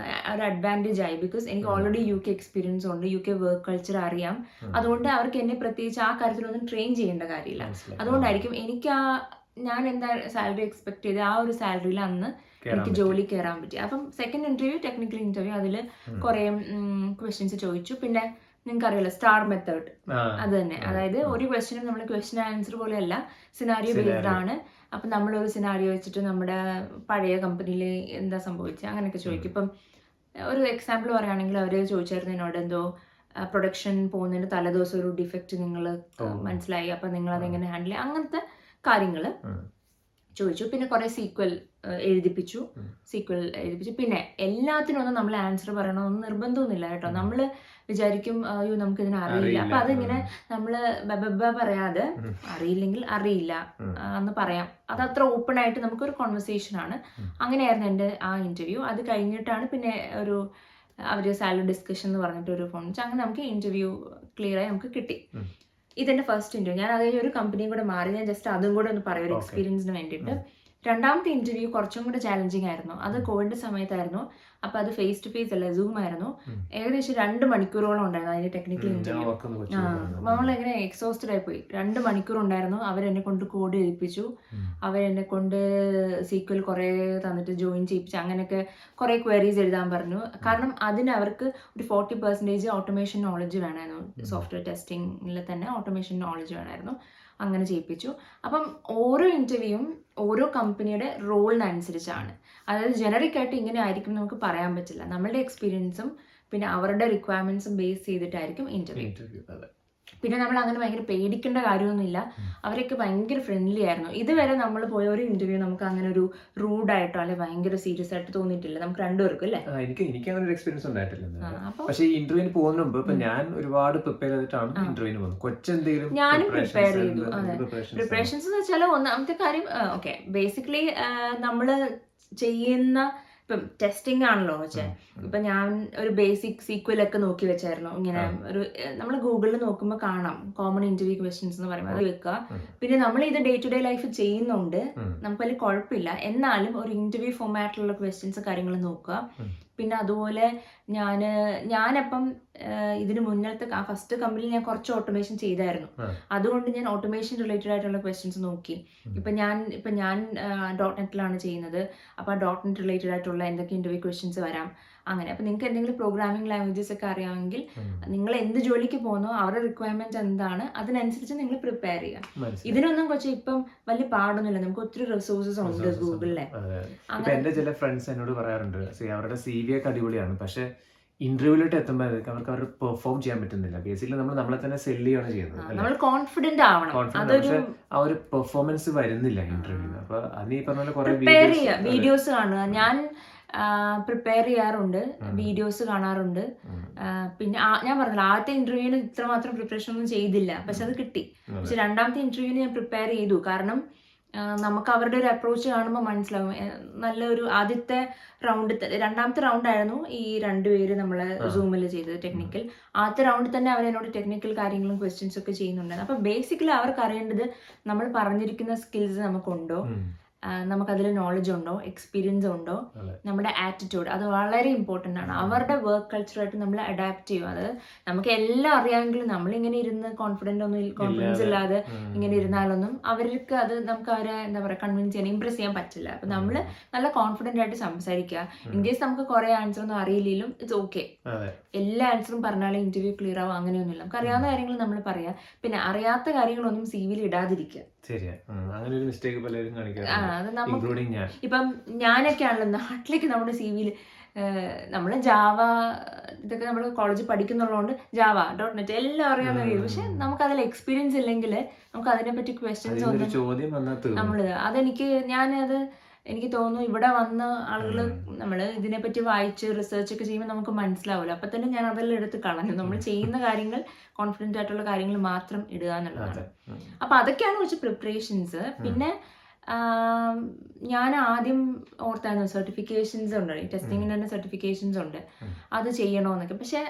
ഒരു അഡ്വാൻറ്റേജ് ആയി. ബിക്കോസ് എനിക്ക് ഓൾറെഡി യു കെ എക്സ്പീരിയൻസ് ഉണ്ട്, യു കെ വർക്ക് കൾച്ചർ അറിയാം. അതുകൊണ്ട് അവർക്ക് എന്നെ പ്രത്യേകിച്ച് ആ കാര്യത്തിലൊന്നും ട്രെയിൻ ചെയ്യേണ്ട കാര്യമില്ല. അതുകൊണ്ടായിരിക്കും എനിക്ക് ഞാൻ എന്താ സാലറി എക്സ്പെക്ട് ചെയ്ത് ആ ഒരു സാലറിയിൽ അന്ന് എനിക്ക് ജോലി കയറാൻ പറ്റി. അപ്പം സെക്കൻഡ് ഇന്റർവ്യൂ ടെക്നിക്കൽ ഇന്റർവ്യൂ, അതിൽ കുറേ ക്വസ്റ്റ്യൻസ് ചോദിച്ചു. പിന്നെ നിങ്ങൾക്ക് അറിയാലോ സ്റ്റാർ മെത്തേഡ്, അത് തന്നെ. അതായത് ഒരു ക്വസ്റ്റ്യനും നമ്മൾ ക്വസ്റ്റ്യൻ ആൻസർ പോലെയല്ല, സിനാരിയോ ബേസ്ഡ് ആണ്. അപ്പം നമ്മളൊരു സിനാരിയോ വെച്ചിട്ട് നമ്മുടെ പഴയ കമ്പനിയിൽ എന്താ സംഭവിച്ചത് അങ്ങനെയൊക്കെ ചോദിക്കും. ഇപ്പം ഒരു എക്സാമ്പിൾ പറയുകയാണെങ്കിൽ അവർ ചോദിച്ചായിരുന്നു എന്നോട് എന്തോ പ്രൊഡക്ഷൻ പോകുന്നതിന് തലേദിവസം ഒരു ഡിഫക്റ്റ് നിങ്ങൾ മനസ്സിലായി, അപ്പം നിങ്ങൾ അതെങ്ങനെ ഹാൻഡിൽ ചെയ്യുക, അങ്ങനത്തെ കാര്യങ്ങൾ ചോദിച്ചു. പിന്നെ കുറേ സീക്വൽ എഴുതിപ്പിച്ചു. പിന്നെ എല്ലാത്തിനൊന്നും നമ്മൾ ആൻസർ പറയണമെന്ന് നിർബന്ധമൊന്നുമില്ല കേട്ടോ. നമ്മൾ വിചാരിക്കും അയ്യോ നമുക്കിതിനെ അറിയില്ല, അപ്പൊ അതിങ്ങനെ നമ്മൾ ബബ പറയാതെ അറിയില്ലെങ്കിൽ അറിയില്ല എന്ന് പറയാം. അത് അത്ര ഓപ്പൺ ആയിട്ട് നമുക്കൊരു കോൺവെർസേഷൻ ആണ്. അങ്ങനെയായിരുന്നു എൻ്റെ ആ ഇന്റർവ്യൂ. അത് കഴിഞ്ഞിട്ടാണ് പിന്നെ ഒരു അവർ സാലറി ഡിസ്കഷൻ എന്ന് പറഞ്ഞിട്ട് ഒരു ഫോൺ വെച്ചാൽ അങ്ങനെ നമുക്ക് ഇന്റർവ്യൂ ക്ലിയർ ആയി നമുക്ക് കിട്ടി. ഇതെന്റെ ഫസ്റ്റ് ഇന്റർവ്യൂ. ഞാൻ അതായത് ഒരു കമ്പനിയും കൂടെ മാറി, ഞാൻ ജസ്റ്റ് അതും കൂടെ ഒന്ന് പറയും ഒരു എക്സ്പീരിയൻസിന് വേണ്ടിയിട്ട്. രണ്ടാമത്തെ ഇന്റർവ്യൂ കുറച്ചും കൂടെ ചാലഞ്ചിങ് ആയിരുന്നു. അത് കോവിഡ് സമയത്തായിരുന്നു. അപ്പൊ അത് ഫേസ് ടു ഫേസ് അല്ല, സൂം ആയിരുന്നു. ഏകദേശം 2 മണിക്കൂറോളം ഉണ്ടായിരുന്നു അതിന്റെ ടെക്നിക്കൽ ഇന്റർവ്യൂ. നമ്മളെങ്ങനെ എക്സോസ്റ്റഡ് ആയി പോയി. 2 മണിക്കൂർ ഉണ്ടായിരുന്നു. അവരെന്നെ കൊണ്ട് കോഡ് ചെയ്യിപ്പിച്ചു, അവരെന്നെ കൊണ്ട് സീക്വൽ കുറെ തന്നിട്ട് ജോയിൻ ചെയ്യിപ്പിച്ചു. അങ്ങനെയൊക്കെ കുറെ ക്വയറീസ് എഴുതാൻ പറഞ്ഞു. കാരണം അതിന് അവർക്ക് ഒരു 40% ഓട്ടോമേഷൻ നോളജ് വേണമായിരുന്നു. സോഫ്റ്റ്വെയർ ടെസ്റ്റിംഗിൽ തന്നെ ഓട്ടോമേഷൻ നോളജ് വേണമായിരുന്നു. അങ്ങനെ ചെയ്യിപ്പിച്ചു. അപ്പം ഓരോ ഇന്റർവ്യൂവും ഓരോ കമ്പനിയുടെ റോളിനനുസരിച്ചാണ്. അതായത് ജനറിക് ആയിട്ട് ഇങ്ങനെ ആയിരിക്കും നമുക്ക് പറയാൻ പറ്റില്ല. നമ്മളുടെ എക്സ്പീരിയൻസും പിന്നെ അവരുടെ റിക്വയർമെന്റ്സും ബേസ് ചെയ്തിട്ടായിരിക്കും ഇന്റർവ്യൂ. പിന്നെ നമ്മൾ അങ്ങനെ ഭയങ്കര പേടിക്കേണ്ട കാര്യമൊന്നുമില്ല. അവരൊക്കെ ഭയങ്കര ഫ്രണ്ട്ലി ആയിരുന്നു. ഇതുവരെ നമ്മൾ പോയ ഒരു ഇന്റർവ്യൂ നമുക്ക് അങ്ങനെ ഒരു റൂഡായിട്ടോ അല്ലെ ഭയങ്കര സീരിയസ് ആയിട്ട് തോന്നിയിട്ടില്ല നമുക്ക് രണ്ടുപേർക്കും അല്ലേ. എനിക്ക് അങ്ങനെ ഒരു എക്സ്പീരിയൻസ് ഉണ്ടായിട്ടില്ല. പക്ഷേ ഈ ഇന്റർവ്യൂവിന് പോകുന്ന മുമ്പ് ഇപ്പൊ ഞാൻ ഒരുപാട് പ്രിപ്പയർ ചെയ്തിട്ടാണ് ഇന്റർവ്യൂവിന് പോകുന്നത്. കൊച്ചെന്തെങ്കിലും ഞാനും പ്രിപ്പയർ ചെയ്തു. അതെ, പ്രിപ്പറേഷൻസ് എന്ന് വെച്ചാൽ ഒന്നാമത്തെ കാര്യം ഓക്കെ ബേസിക്കലി നമ്മള് ചെയ്യുന്ന ഇപ്പം ടെസ്റ്റിംഗ് ആണല്ലോ വെച്ചാൽ. ഇപ്പൊ ഞാൻ ഒരു ബേസിക് സീക്വലൊക്കെ നോക്കി വെച്ചായിരുന്നു. ഇങ്ങനെ ഒരു നമ്മൾ ഗൂഗിളിൽ നോക്കുമ്പോൾ കാണാം കോമൺ ഇന്റർവ്യൂ ക്വസ്റ്റ്യൻസ് എന്ന് പറയുമ്പോൾ അത് വെക്കുക. പിന്നെ നമ്മൾ ഇത് ഡേ ടു ഡേ ലൈഫ് ചെയ്യുന്നുണ്ട്, നമുക്ക് വലിയ കുഴപ്പമില്ല. എന്നാലും ഒരു ഇന്റർവ്യൂ ഫോമാറ്റിലുള്ള ക്വസ്റ്റ്യൻസ് കാര്യങ്ങൾ നോക്കുക. പിന്നെ അതുപോലെ ഞാനപ്പം ഇതിന് മുന്നത്തെ ഫസ്റ്റ് കമ്പനിയിൽ ഞാൻ കുറച്ച് ഓട്ടോമേഷൻ ചെയ്തായിരുന്നു. അതുകൊണ്ട് ഞാൻ ഓട്ടോമേഷൻ റിലേറ്റഡ് ആയിട്ടുള്ള ക്വസ്റ്റ്യൻസ് നോക്കി. ഇപ്പൊ ഞാൻ .NET-ലാണ് ചെയ്യുന്നത്. അപ്പൊ .NET റിലേറ്റഡ് ആയിട്ടുള്ള എന്തൊക്കെ ഇന്റർവ്യൂ ക്വസ്റ്റ്യൻസ് വരാം അങ്ങനെ. അപ്പൊ നിങ്ങൾക്ക് എന്തെങ്കിലും പ്രോഗ്രാമിംഗ് ലാംഗ്വേജസ് ഒക്കെ അറിയാമെങ്കിൽ നിങ്ങൾ എന്ത് ജോലിക്ക് പോകുന്നോ അവരുടെ റിക്വയർമെന്റ് എന്താണ് അതിനനുസരിച്ച് നിങ്ങൾ പ്രിപ്പയർ ചെയ്യാം. ഇതിനൊന്നും കുറച്ച് ഇപ്പം വലിയ പാടൊന്നുമില്ല, നമുക്ക് ഒത്തിരി റിസോഴ്സസ് ഉണ്ട് ഗൂഗിളിലെ. എന്റെ ചില ഫ്രണ്ട്സ് എന്നോട് പറയാറുണ്ട് അവരുടെ CV ഒക്കെ അടിപൊളിയാണ്, പക്ഷെ ഇന്റർവ്യൂവിലോട്ട് എത്തുമ്പോഴേക്ക് അവർക്ക് പെർഫോം ചെയ്യാൻ പറ്റുന്നില്ല. ബേസിക്കലി നമ്മളെ തന്നെ സെല്ല് ചെയ്യാണ് ചെയ്യുന്നത്. നമ്മൾ കോൺഫിഡന്റ് ആവണം. പക്ഷെ ആ ഒരു പെർഫോമൻസ് വരുന്നില്ല ഇന്റർവ്യൂവിന്. അപ്പൊ അത് ഈ പറഞ്ഞ കുറെ വീഡിയോസ് കാണുക. ഞാൻ പ്രിപ്പയർ ചെയ്യാറുണ്ട്, വീഡിയോസ് കാണാറുണ്ട്. പിന്നെ ഞാൻ പറഞ്ഞില്ല ആദ്യത്തെ ഇന്റർവ്യൂവിന് ഇത്രമാത്രം പ്രിപ്പറേഷൻ ഒന്നും ചെയ്തില്ല, പക്ഷെ അത് കിട്ടി. പക്ഷെ രണ്ടാമത്തെ ഇന്റർവ്യൂവിന് ഞാൻ പ്രിപ്പയർ ചെയ്തു. കാരണം നമുക്ക് അവരുടെ ഒരു അപ്രോച്ച് കാണുമ്പോൾ മനസ്സിലാവും. നല്ലൊരു ആദ്യത്തെ രണ്ടാമത്തെ റൗണ്ട് ആയിരുന്നു ഈ 2 പേര് നമ്മള് സൂമിൽ ചെയ്തത് ടെക്നിക്കൽ. ആദ്യത്തെ റൗണ്ടിൽ തന്നെ അവരെന്നോട് ടെക്നിക്കൽ കാര്യങ്ങളും ക്വസ്റ്റ്യൻസ് ഒക്കെ ചെയ്യുന്നുണ്ടായിരുന്നു. അപ്പൊ ബേസിക്കലി അവർക്ക് അറിയേണ്ടത് നമ്മൾ പറഞ്ഞിരിക്കുന്ന സ്കിൽസ് നമുക്കുണ്ടോ, നമുക്കതിൽ നോളജ് ഉണ്ടോ, എക്സ്പീരിയൻസ് ഉണ്ടോ, നമ്മുടെ ആറ്റിറ്റ്യൂഡ് അത് വളരെ ഇമ്പോർട്ടൻ്റ് ആണ്. അവരുടെ വർക്ക് കൾച്ചറായിട്ട് നമ്മൾ അഡാപ്റ്റ് ചെയ്യും. അത് നമുക്ക് എല്ലാം അറിയാമെങ്കിലും നമ്മളിങ്ങനെ ഇരുന്ന് കോൺഫിഡൻസ് ഇല്ലാതെ ഇങ്ങനെ ഇരുന്നാലൊന്നും അവർക്ക് അത് നമുക്ക് അവരെ എന്താ പറയുക കൺവിൻസ് ചെയ്യാൻ ഇംപ്രസ് ചെയ്യാൻ പറ്റില്ല. അപ്പം നമ്മൾ നല്ല കോൺഫിഡൻ്റ് ആയിട്ട് സംസാരിക്കുക. ഇൻ കേസ് നമുക്ക് കുറേ ആൻസർ ഒന്നും അറിയില്ലെങ്കിലും ഇറ്റ്സ് ഓക്കെ. എല്ലാ ആൻസറും പറഞ്ഞാലും ഇന്റർവ്യൂ ക്ലിയർ ആവും അങ്ങനെയൊന്നുമില്ല. നമുക്ക് അറിയാവുന്ന കാര്യങ്ങൾ നമ്മൾ പറയാം. പിന്നെ അറിയാത്ത കാര്യങ്ങളൊന്നും CV-യിൽ ഇടാതിരിക്കുക. ഇപ്പം ഞാനൊക്കെ ആണല്ലോ നാട്ടിലേക്ക് നമ്മുടെ CV-യിൽ നമ്മള് ജാവ ഇതൊക്കെ നമ്മൾ കോളേജിൽ പഠിക്കുന്നുള്ളതുകൊണ്ട് ജാവ .NET എല്ലാം അറിയാവുന്ന രീതി. പക്ഷെ നമുക്ക് അതിൽ എക്സ്പീരിയൻസ് ഇല്ലെങ്കിൽ നമുക്ക് അതിനെപ്പറ്റി ക്വസ്റ്റ്യൻസ് ഒന്നും ഞാനത് എനിക്ക് തോന്നുന്നു ഇവിടെ വന്ന ആളുകൾ നമ്മൾ ഇതിനെപ്പറ്റി വായിച്ച് റിസർച്ച് ഒക്കെ ചെയ്യുമ്പോൾ നമുക്ക് മനസ്സിലാവില്ല. അപ്പം തന്നെ ഞാൻ അതെല്ലാം എടുത്ത് കളഞ്ഞു. നമ്മൾ ചെയ്യുന്ന കാര്യങ്ങൾ കോൺഫിഡൻ്റ് ആയിട്ടുള്ള കാര്യങ്ങൾ മാത്രം ഇടുക എന്നുള്ളതാണ്. അപ്പം അതൊക്കെയാണ് കുറച്ച് പ്രിപ്പറേഷൻസ്. പിന്നെ ഞാൻ ആദ്യം ഓർത്തായിരുന്നു സർട്ടിഫിക്കേഷൻസ് ഉണ്ട്, ഈ ടെസ്റ്റിങ്ങിന് തന്നെ സർട്ടിഫിക്കേഷൻസ് ഉണ്ട്, അത് ചെയ്യണമെന്നൊക്കെ. പക്ഷെ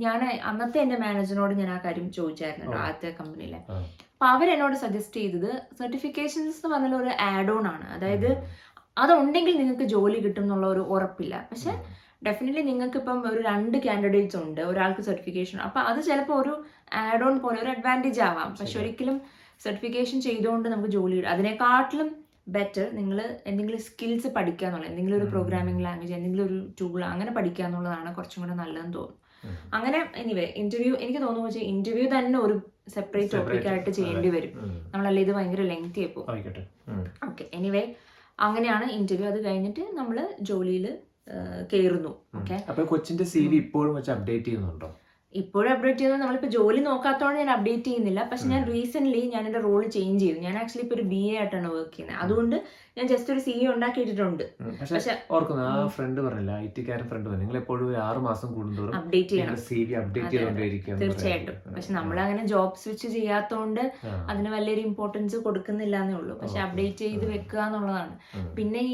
ഞാൻ അന്നത്തെ എൻ്റെ മാനേജറിനോട് ഞാൻ ആ കാര്യം ചോദിച്ചായിരുന്നു ആദ്യത്തെ കമ്പനിയിലെ. അപ്പോൾ അവരെന്നോട് സജസ്റ്റ് ചെയ്തത് സർട്ടിഫിക്കേഷൻസ് എന്ന് പറഞ്ഞാൽ ഒരു ആഡ് ഓൺ ആണ്. അതായത് അതുണ്ടെങ്കിൽ നിങ്ങൾക്ക് ജോലി കിട്ടും എന്നുള്ള ഒരു ഉറപ്പില്ല. പക്ഷെ ഡെഫിനറ്റ്ലി നിങ്ങൾക്ക് ഇപ്പം ഒരു 2 കാൻഡിഡേറ്റ്സ് ഉണ്ട്, ഒരാൾക്ക് സർട്ടിഫിക്കേഷൻ, അപ്പം അത് ചിലപ്പോൾ ഒരു ആഡ് ഓൺ പോലെ ഒരു അഡ്വാൻറ്റേജ് ആവാം. പക്ഷെ ഒരിക്കലും സർട്ടിഫിക്കേഷൻ ചെയ്തുകൊണ്ട് നമുക്ക് ജോലി കിട്ടും. അതിനെക്കാട്ടിലും ബെറ്റർ നിങ്ങൾ എന്തെങ്കിലും സ്കിൽസ് പഠിക്കുക എന്നുള്ളത്, എന്തെങ്കിലും ഒരു പ്രോഗ്രാമിംഗ് ലാംഗ്വേജ്, എന്തെങ്കിലും ഒരു ടൂൾ അങ്ങനെ പഠിക്കുക എന്നുള്ളതാണ് കുറച്ചും കൂടെ നല്ലതെന്ന് തോന്നുന്നു. അങ്ങനെ എനിവേ ഇന്റർവ്യൂ എനിക്ക് തോന്നുന്നു വെച്ചാൽ ഇന്റർവ്യൂ തന്നെ ഒരു സെപ്പറേറ്റ് ടോപ്പിക്കായിട്ട് ചെയ്യേണ്ടി വരും. നമ്മളല്ലേ ഇത് ഭയങ്കര ലെങ്തി ആയിപ്പോ. ഓക്കെ, എനിവേ അങ്ങനെയാണ് ഇന്റർവ്യൂ. അത് കഴിഞ്ഞിട്ട് നമ്മൾ ജോലിയിൽ കയറുന്നു. ഓക്കെ, അപ്പൊ കൊച്ചിന്റെ CV ഇപ്പോഴും വെച്ച് അപ്ഡേറ്റ് ചെയ്യുന്നുണ്ടോ? ഇപ്പോഴും അപ്ഡേറ്റ് ചെയ്യുന്നത് നമ്മളിപ്പോൾ ജോലി നോക്കാത്തതുകൊണ്ട് ഞാൻ അപ്ഡേറ്റ് ചെയ്യുന്നില്ല. പക്ഷെ ഞാൻ റീസെന്റ് ഞാൻ എൻ്റെ റോൾ ചേഞ്ച് ചെയ്തു. ഞാൻ ആക്ച്വലി ഇപ്പോൾ ഒരു BA ആയിട്ടാണ് വർക്ക് ചെയ്യുന്നത്. അതുകൊണ്ട് ഞാൻ ജസ്റ്റ് ഒരു CV ഉണ്ടാക്കിയിട്ടുണ്ട്. പക്ഷെ ഓർക്കുന്നു ആ ഫ്രണ്ട് പറഞ്ഞില്ല, IT-കാരൻ ഫ്രണ്ട് പറഞ്ഞു നിങ്ങൾ എപ്പോഴും 6 മാസം കൂടുന്തോറും അപ്ഡേറ്റ് ചെയ്യണം, CV അപ്ഡേറ്റ് ചെയ്തുകൊണ്ടേയിരിക്കും. തീർച്ചയായിട്ടും. പക്ഷെ നമ്മൾ അങ്ങനെ ജോബ് സ്വിച്ച് ചെയ്യാത്തതുകൊണ്ട് അതിന് വലിയൊരു ഇമ്പോർട്ടൻസ് കൊടുക്കുന്നില്ല എന്നേ ഉള്ളൂ. പക്ഷെ അപ്ഡേറ്റ് ചെയ്ത് വെക്കുക എന്നുള്ളതാണ്. പിന്നെ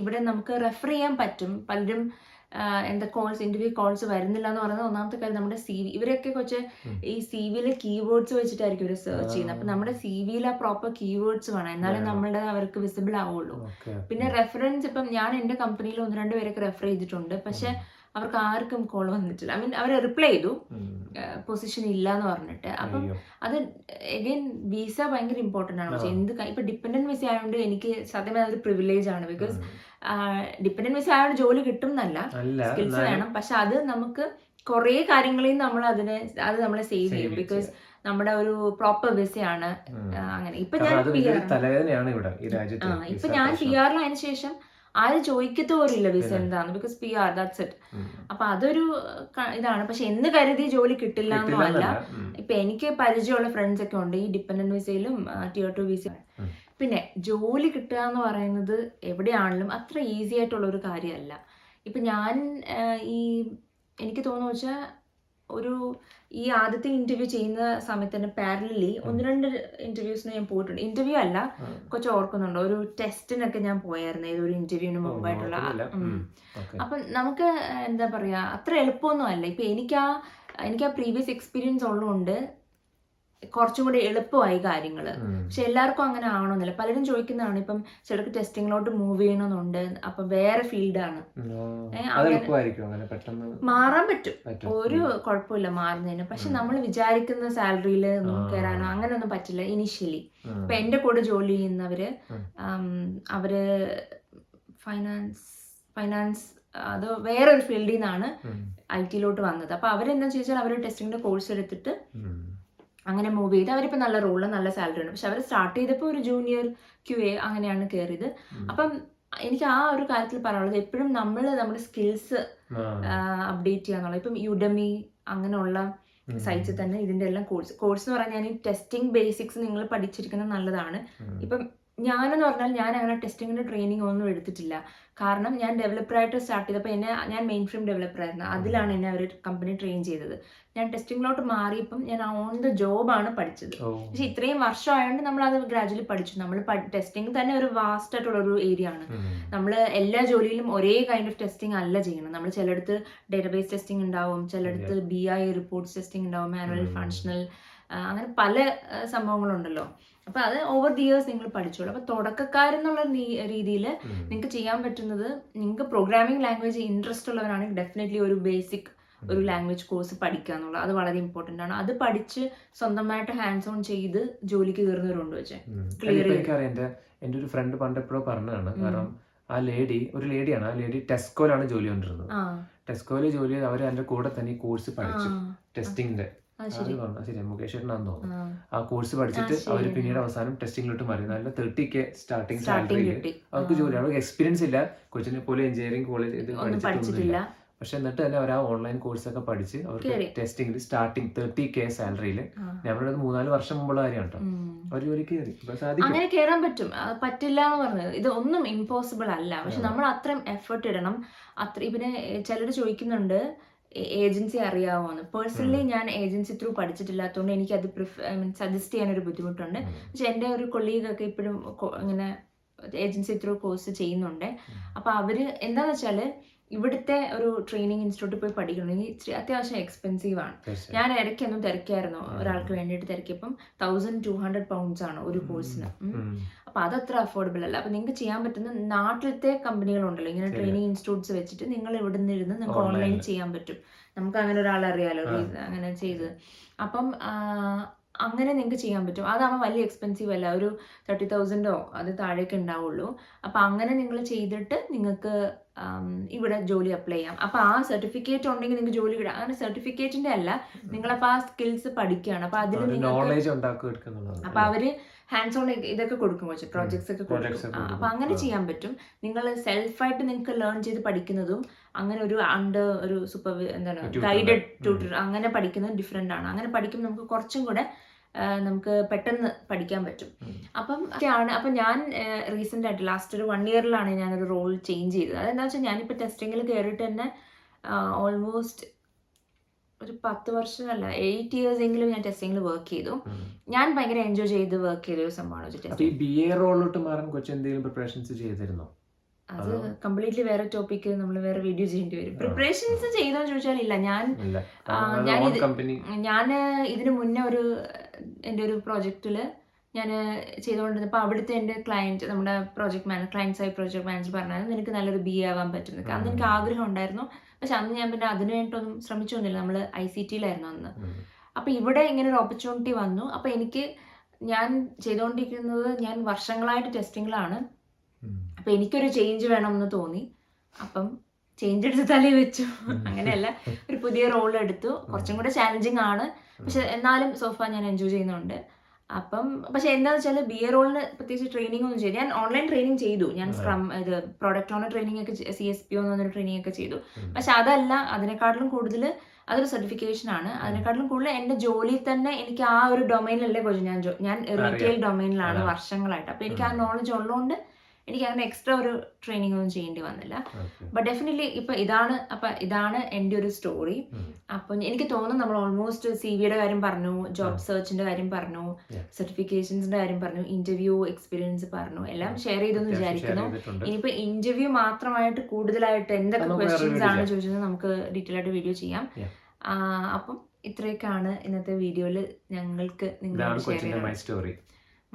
ഇവിടെ നമുക്ക് റെഫർ ചെയ്യാൻ പറ്റും. പലരും എന്താ ഇന്റർവ്യൂ കോൾസ് വരുന്നില്ല എന്ന് പറയുന്നത് ഒന്നാമത്തെ കാര്യം. നമ്മുടെ CV ഇവരൊക്കെ കുറച്ച് ഈ CVയിലെ കീവേഡ്സ് വെച്ചിട്ടായിരിക്കും ഇവർ സെർച്ച് ചെയ്യുന്നത്. അപ്പൊ നമ്മുടെ CVയിൽ ആ പ്രോപ്പർ കീവേഡ്സ് വേണം, എന്നാലേ നമ്മുടെ അവർക്ക് വിസിബിൾ ആവുള്ളൂ. പിന്നെ റെഫറൻസ് ഇപ്പം ഞാൻ എൻ്റെ കമ്പനിയിൽ 1-2 പേരൊക്കെ റെഫർ ചെയ്തിട്ടുണ്ട്. പക്ഷെ അവർക്ക് ആർക്കും കോൾ വന്നിട്ടില്ല. ഐ മീൻ അവർ റിപ്ലൈ ചെയ്തു പൊസിഷൻ ഇല്ല എന്ന് പറഞ്ഞിട്ട്. അപ്പം അത് എഗെയിൻ വിസ ഭയങ്കര ഇമ്പോർട്ടൻ്റ് ആണ്. പക്ഷെ ഇപ്പൊ ഡിപ്പെൻഡന്റ് വിസ ആയതുകൊണ്ട് എനിക്ക് സത്യം അതൊരു പ്രിവിലേജ് ആണ്. ബിക്കോസ് ഡിപ്പെൻഡന്റ് വിസ ആയതുകൊണ്ട് ജോലി കിട്ടും എന്നല്ല, സ്കിൽസ് വേണം. പക്ഷെ അത് നമുക്ക് കുറേ കാര്യങ്ങളിൽ നമ്മൾ നമ്മളെ സേവ് ചെയ്യും. ബിക്കോസ് നമ്മുടെ ഒരു പ്രോപ്പർ വിസയാണ്. അങ്ങനെ ഇപ്പൊ ഞാൻ PR-ലായതിനു ശേഷം ആരും ചോദിക്കത്ത പോലില്ല വിസ എന്താന്ന്. Because PR, that's it. അപ്പൊ അതൊരു ഇതാണ്. പക്ഷെ എന്ന് കരുതി ജോലി കിട്ടില്ല എന്നോ അല്ല. ഇപ്പൊ എനിക്ക് പരിചയമുള്ള ഫ്രണ്ട്സ് ഒക്കെ ഉണ്ട് ഈ ഡിപ്പെൻഡന്റ് വിസയിലും Tier 2 വിസ. പിന്നെ ജോലി കിട്ടുക എന്ന് പറയുന്നത് എവിടെയാണെങ്കിലും അത്ര ഈസി ആയിട്ടുള്ള ഒരു കാര്യമല്ല. ഇപ്പൊ ഞാൻ എനിക്ക് തോന്നുന്നു വെച്ചാൽ ഈ ആദ്യത്തെ ഇന്റർവ്യൂ ചെയ്യുന്ന സമയത്ത് തന്നെ പാരലലി 1-2 ഇന്റർവ്യൂസിന് ഞാൻ പോയിട്ടുണ്ട്. ഇന്റർവ്യൂ അല്ല, കുറച്ച് ഓർക്കുന്നുണ്ടോ, ഒരു ടെസ്റ്റിനൊക്കെ ഞാൻ പോയായിരുന്നു ഏതൊരു ഇന്റർവ്യൂവിന് മുമ്പായിട്ടുള്ള. അപ്പം നമുക്ക് എന്താ പറയാ, അത്ര എളുപ്പമൊന്നും അല്ല. ഇപ്പൊ എനിക്ക് ആ പ്രീവിയസ് എക്സ്പീരിയൻസ് ഉള്ളതുകൊണ്ട് കുറച്ചും കൂടി എളുപ്പമായി കാര്യങ്ങൾ. പക്ഷെ എല്ലാവർക്കും അങ്ങനെ ആവണമെന്നില്ല. പലരും ചോദിക്കുന്നതാണ് ഇപ്പം ചിലർക്ക് ടെസ്റ്റിങ്ങിലോട്ട് മൂവ് ചെയ്യണമെന്നുണ്ട്, അപ്പൊ വേറെ ഫീൽഡാണ്, മാറാൻ പറ്റും, ഒരു കുഴപ്പമില്ല മാറുന്നതിന്. പക്ഷെ നമ്മൾ വിചാരിക്കുന്ന സാലറിയിൽ കയറാനോ അങ്ങനെയൊന്നും പറ്റില്ല ഇനിഷ്യലി. ഇപ്പൊ എന്റെ കൂടെ ജോലി ചെയ്യുന്നവര് അവര് ഫൈനാൻസ് അത് വേറൊരു ഫീൽഡിൽ നിന്നാണ് IT-ലോട്ട് വന്നത്. അപ്പൊ അവരെന്താ ചോദിച്ചാൽ അവർ ടെസ്റ്റിങ്ങിന്റെ കോഴ്സ് എടുത്തിട്ട് അങ്ങനെ മൂവ് ചെയ്ത് അവരിപ്പോൾ നല്ല റോളിൽ നല്ല സാലറി ഉണ്ട്. പക്ഷെ അവർ സ്റ്റാർട്ട് ചെയ്തപ്പോൾ ഒരു ജൂനിയർ QA അങ്ങനെയാണ് കയറിയത്. അപ്പം എനിക്ക് ആ ഒരു കാര്യത്തിൽ പറയാനുള്ളത് എപ്പോഴും നമ്മൾ നമ്മുടെ സ്കിൽസ് അപ്ഡേറ്റ് ചെയ്യാന്നുള്ളത്. ഇപ്പം യുഡമി അങ്ങനെയുള്ള സൈറ്റ്സിൽ തന്നെ ഇതിൻ്റെ എല്ലാം കോഴ്സ് എന്ന് പറഞ്ഞാൽ ഈ ടെസ്റ്റിംഗ് ബേസിക്സ് നിങ്ങൾ പഠിച്ചിരിക്കുന്നത് നല്ലതാണ്. ഇപ്പം ഞാനെന്ന് പറഞ്ഞാൽ ഞാൻ അങ്ങനെ ടെസ്റ്റിങ്ങിൻ്റെ ട്രെയിനിങ് ഒന്നും എടുത്തിട്ടില്ല. കാരണം ഞാൻ ഡെവലപ്പറായിട്ട് സ്റ്റാർട്ട് ചെയ്തപ്പോൾ ഞാൻ മെയിൻ ഫ്രെയിം ഡെവലപ്പറായിരുന്നു. അതിലാണ് എന്നെ അവർ കമ്പനി ട്രെയിൻ ചെയ്തത്. ഞാൻ ടെസ്റ്റിങ്ങിലോട്ട് മാറിയപ്പം ഞാൻ ഓൺ ദ ജോബാണ് പഠിച്ചത്. പക്ഷെ ഇത്രയും വർഷം ആയതുകൊണ്ട് നമ്മൾ അത് ഗ്രാജുവലി പഠിച്ചു. നമ്മൾ ടെസ്റ്റിംഗ് തന്നെ ഒരു വാസ്റ്റ് ആയിട്ടുള്ള ഒരു ഏരിയ ആണ്. നമ്മൾ എല്ലാ ജോലിയിലും ഒരേ കൈൻഡ് ഓഫ് ടെസ്റ്റിംഗ് അല്ല ചെയ്യണം. നമ്മൾ ചിലയിടത്ത് ഡേറ്റാബേസ് ടെസ്റ്റിംഗ് ഉണ്ടാവും, ചിലയിടത്ത് BI റിപ്പോർട്ട്സ് ടെസ്റ്റിംഗ് ഉണ്ടാവും, മാനുവൽ, ഫങ്ഷണൽ, അങ്ങനെ പല സംഭവങ്ങളുണ്ടല്ലോ. അപ്പൊ അത് ഓവർ ദി ഇയേഴ്സ് നിങ്ങൾ പഠിച്ചോളൂ. അപ്പൊ തുടക്കക്കാരെന്നുള്ള രീതിയിൽ നിങ്ങൾക്ക് ചെയ്യാൻ പറ്റുന്നത്, നിങ്ങൾക്ക് പ്രോഗ്രാമിംഗ് ലാംഗ്വേജ് ഇൻട്രസ്റ്റ് ഉള്ളവരാണെങ്കിൽ ഡെഫിനറ്റ്ലി ഒരു ബേസിക് ഒരു ലാംഗ്വേജ് കോഴ്സ് പഠിക്കുക എന്നുള്ളത് അത് വളരെ ഇമ്പോർട്ടൻ്റ് ആണ്. അത് പഠിച്ച് സ്വന്തമായിട്ട് ഹാൻഡ്സ് ഓൺ ചെയ്ത് ജോലിക്ക് കയറുന്നവരുണ്ട്. വെച്ചാൽ എൻ്റെ ഒരു ഫ്രണ്ട് പണ്ടെപ്പോഴോ പറഞ്ഞതാണ്. കാരണം ഒരു ലേഡിയാണ്, ആ ലേഡി ടെസ്കോയിലാണ് ജോലി കൊണ്ടിരുന്നത്. ടെസ്കോയില് ജോലി ചെയ്ത് അവർ അതിന്റെ കൂടെ തന്നെ ഈ കോഴ്സ് പഠിച്ചു, ടെസ്റ്റിംഗിന്റെ. ശരി, മുകേഷ് ചേട്ടനാന്ന് തോന്നുന്നു. ആ കോഴ്സ് പഠിച്ചിട്ട് അവർ പിന്നീട് അവസാനം ടെസ്റ്റിംഗിലോട്ട് മാറി. നല്ല 30K സ്റ്റാർട്ടിംഗ് സാലറി. അവർക്ക് ജോലി, അവർക്ക് എക്സ്പീരിയൻസ് ഇല്ല, കൊച്ചിനെ പോലെ എഞ്ചിനീയറിംഗ് കോളേജ് പഠിച്ചിട്ടില്ല. പക്ഷെ എന്നിട്ട് തന്നെ അവർ ആ ഓൺലൈൻ കോഴ്സൊക്കെ പഠിച്ച് അവർക്ക് ടെസ്റ്റിംഗിൽ സ്റ്റാർട്ടിങ് 30K സാലറിയിൽ ഞങ്ങളുടെ 3-4 വർഷം മുമ്പുള്ള കാര്യമാണ് കേട്ടോ. അവർ ജോലിക്ക് കയറി. അങ്ങനെ കയറാൻ പറ്റും, പറ്റില്ല എന്ന് പറഞ്ഞത് ഇത് ഒന്നും ഇമ്പോസിബിൾ അല്ല. പക്ഷെ നമ്മൾ അത്രയും എഫേർട്ട് ഇടണം. പിന്നെ ചിലർ ചോദിക്കുന്നുണ്ട് ഏജൻസി അറിയാമോന്ന്. പേഴ്സണലി ഞാൻ ഏജൻസി ത്രൂ പഠിച്ചിട്ടില്ലാത്തതുകൊണ്ട് എനിക്കത് സജസ്റ്റ് ചെയ്യാനൊരു ബുദ്ധിമുട്ടുണ്ട്. പക്ഷെ എൻ്റെ ഒരു കൊളീഗൊക്കെ ഇപ്പോഴും ഇങ്ങനെ ഏജൻസി ത്രൂ കോഴ്സ് ചെയ്യുന്നുണ്ട്. അപ്പോൾ അവർ എന്താണെന്ന് വെച്ചാൽ ഇവിടുത്തെ ഒരു ട്രെയിനിങ് ഇൻസ്റ്റിറ്റ്യൂട്ടിൽ പോയി പഠിക്കണമെങ്കിൽ അത്യാവശ്യം എക്സ്പെൻസീവ് ആണ്. ഞാൻ ഇടയ്ക്കൊന്നും തിരക്കായിരുന്നു, ഒരാൾക്ക് വേണ്ടിയിട്ട് തിരക്കിയപ്പം 1200 pounds ആണ് ഒരു കോഴ്സിന്. അപ്പോൾ അതത്ര അഫോർഡബിൾ അല്ല. അപ്പോൾ നിങ്ങൾക്ക് ചെയ്യാൻ പറ്റുന്ന നാട്ടിലത്തെ കമ്പനികളുണ്ടല്ലോ ഇങ്ങനെ ട്രെയിനിങ് ഇൻസ്റ്റിറ്റ്യൂട്ട്സ് വെച്ചിട്ട് നിങ്ങൾ ഇവിടെ നിന്ന് ഇരുന്ന് നിങ്ങൾക്ക് ഓൺലൈൻ ചെയ്യാൻ പറ്റും. നമുക്ക് അങ്ങനെ ഒരാളെ അറിയാലോ അങ്ങനെ ചെയ്ത്. അപ്പം അങ്ങനെ നിങ്ങൾക്ക് ചെയ്യാൻ പറ്റും. അതാകുമ്പോൾ വലിയ എക്സ്പെൻസീവ് അല്ല, ഒരു 30,000 അത് താഴേക്ക് ഉണ്ടാവുള്ളൂ. അപ്പോൾ അങ്ങനെ നിങ്ങൾ ചെയ്തിട്ട് നിങ്ങൾക്ക് ഇവിടെ ജോലി അപ്ലൈ ചെയ്യാം. അപ്പോൾ ആ സർട്ടിഫിക്കറ്റ് ഉണ്ടെങ്കിൽ നിങ്ങൾക്ക് ജോലി കിട്ടാം. അങ്ങനെ സർട്ടിഫിക്കറ്റിന്റെ അല്ല, നിങ്ങളപ്പോൾ ആ സ്കിൽസ് പഠിക്കുകയാണ്. അപ്പോൾ അതിൽ അപ്പോൾ അവര് ഹാൻഡ്സ് ഓൺ ഇതൊക്കെ കൊടുക്കും, കുറച്ച് പ്രോജക്ട്സ് ഒക്കെ കൊടുക്കും. അപ്പോൾ അങ്ങനെ ചെയ്യാൻ പറ്റും. നിങ്ങൾ സെൽഫായിട്ട് നിങ്ങൾക്ക് ലേൺ ചെയ്ത് പഠിക്കുന്നതും അങ്ങനെ ഒരു ഒരു എന്താണ് ഗൈഡഡ് ട്യൂട്ടർ അങ്ങനെ പഠിക്കുന്നത് ഡിഫറെൻ്റ് ആണ്. അങ്ങനെ പഠിക്കുമ്പോൾ നമുക്ക് കുറച്ചും കൂടെ നമുക്ക് പെട്ടെന്ന് പഠിക്കാൻ പറ്റും. അപ്പം ഞാൻ റീസെൻ്റ് ആയിട്ട് ലാസ്റ്റ് ഒരു 1 yearലാണ് ഞാനൊരു റോൾ ചേഞ്ച് ചെയ്തത്. അതെന്താ വെച്ചാൽ ഞാനിപ്പോൾ ടെസ്റ്റിങ്ങിൽ കയറിയിട്ട് തന്നെ ഓൾമോസ്റ്റ് ഒരു 10 വർഷമല്ല 8 years എങ്കിലും ഞാൻ ടെസ്റ്റിങ്ങിൽ വർക്ക് ചെയ്തു. ഞാൻ ഭയങ്കര എൻജോയ് ചെയ്ത് വർക്ക് ചെയ്ത ഒരു സംഭവമാണ്. അത് കംപ്ലീറ്റ്ലി വേറെ ടോപ്പിക്ക്, നമ്മൾ വേറെ വീഡിയോ ചെയ്യേണ്ടി വരും. പ്രിപ്പറേഷൻസ് ചെയ്തോന്ന് ചോദിച്ചാൽ ഇല്ല. ഞാൻ ഇതിനു മുന്നേ എൻ്റെ ഒരു പ്രോജക്റ്റിൽ ഞാൻ ചെയ്തുകൊണ്ടിരുന്നപ്പോൾ അവിടുത്തെ എൻ്റെ ക്ലയൻറ്റ്, നമ്മുടെ ക്ലയൻറ്റ് സൈഡ് പ്രോജക്ട് മാനേജർ പറഞ്ഞായിരുന്നു നിനക്ക് നല്ലൊരു BA ആവാൻ പറ്റുന്നത്. അന്ന് എനിക്ക് ആഗ്രഹം ഉണ്ടായിരുന്നു. പക്ഷെ അന്ന് ഞാൻ പിന്നെ അതിന് വേണ്ടിയിട്ടൊന്നും ശ്രമിച്ചൊന്നുമില്ല. നമ്മൾ ICT-യിലായിരുന്നു അന്ന്. അപ്പോൾ ഇവിടെ ഇങ്ങനെ ഒരു ഓപ്പർച്യൂണിറ്റി വന്നു. അപ്പോൾ ഞാൻ ചെയ്തുകൊണ്ടിരിക്കുന്നത് ഞാൻ വർഷങ്ങളായിട്ട് ടെസ്റ്റിങ്ങിലാണ്. അപ്പം എനിക്കൊരു ചേഞ്ച് വേണമെന്ന് തോന്നി. അപ്പം ചേഞ്ച് എടുത്ത് തലയിൽ വെച്ചു. അങ്ങനെയല്ല, ഒരു പുതിയ റോൾ എടുത്തു. കുറച്ചും കൂടെ ചാലഞ്ചിങ് ആണ്, പക്ഷെ എന്നാലും സോഫ ഞാൻ എൻജോയ് ചെയ്യുന്നുണ്ട്. അപ്പം പക്ഷെ എന്താണെന്ന് വെച്ചാൽ BA റോളിന് പ്രത്യേകിച്ച് ട്രെയിനിങ് ഒന്നും ചെയ്തു. ഞാൻ ഓൺലൈൻ ട്രെയിനിങ് ചെയ്തു. ഞാൻ പ്രോഡക്റ്റ് ഓണർ ട്രെയിനിങ് ഒക്കെ CSPO എന്ന് പറഞ്ഞൊരു ട്രെയിനിങ് ഒക്കെ ചെയ്തു. പക്ഷെ അതല്ല, അതിനെക്കാട്ടിലും കൂടുതൽ അതൊരു സർട്ടിഫിക്കേഷൻ ആണ്. അതിനെക്കാട്ടിലും കൂടുതൽ എൻ്റെ ജോലി തന്നെ എനിക്ക് ആ ഒരു ഡൊമൈനിലല്ലേ കുറച്ച് ഞാൻ റീറ്റെയിൽ ഡൊമൈനിലാണ് വർഷങ്ങളായിട്ട്. അപ്പോൾ എനിക്ക് ആ നോളജ് ഉള്ളതുകൊണ്ട് എനിക്ക് അങ്ങനെ എക്സ്ട്രാ ഒരു ട്രെയിനിങ് ഒന്നും ചെയ്യേണ്ടി വന്നില്ല. ബട്ട് ഡെഫിനറ്റ്ലി ഇതാണ് എൻ്റെ ഒരു സ്റ്റോറി. അപ്പം എനിക്ക് തോന്നുന്നു നമ്മൾ ഓൾമോസ്റ്റ് CV-യുടെ കാര്യം പറഞ്ഞു, ജോബ് സെർച്ചിന്റെ കാര്യം പറഞ്ഞു, സർട്ടിഫിക്കേഷൻസിന്റെ കാര്യം പറഞ്ഞു, ഇന്റർവ്യൂ എക്സ്പീരിയൻസ് പറഞ്ഞു, എല്ലാം ഷെയർ ചെയ്തെന്ന് വിചാരിക്കുന്നു. ഇനിയിപ്പോൾ ഇന്റർവ്യൂ മാത്രമായിട്ട് കൂടുതലായിട്ട് എന്തൊക്കെ ക്വസ്റ്റ്യൻസ് ആണ് ചോദിച്ചത് നമുക്ക് ഡീറ്റെയിൽ ആയിട്ട് വീഡിയോ ചെയ്യാം. അപ്പം ഇത്രയൊക്കെയാണ് ഇന്നത്തെ വീഡിയോയിൽ ഞങ്ങൾക്ക് നിങ്ങളോട് ഷെയർ ചെയ്യുന്നത്.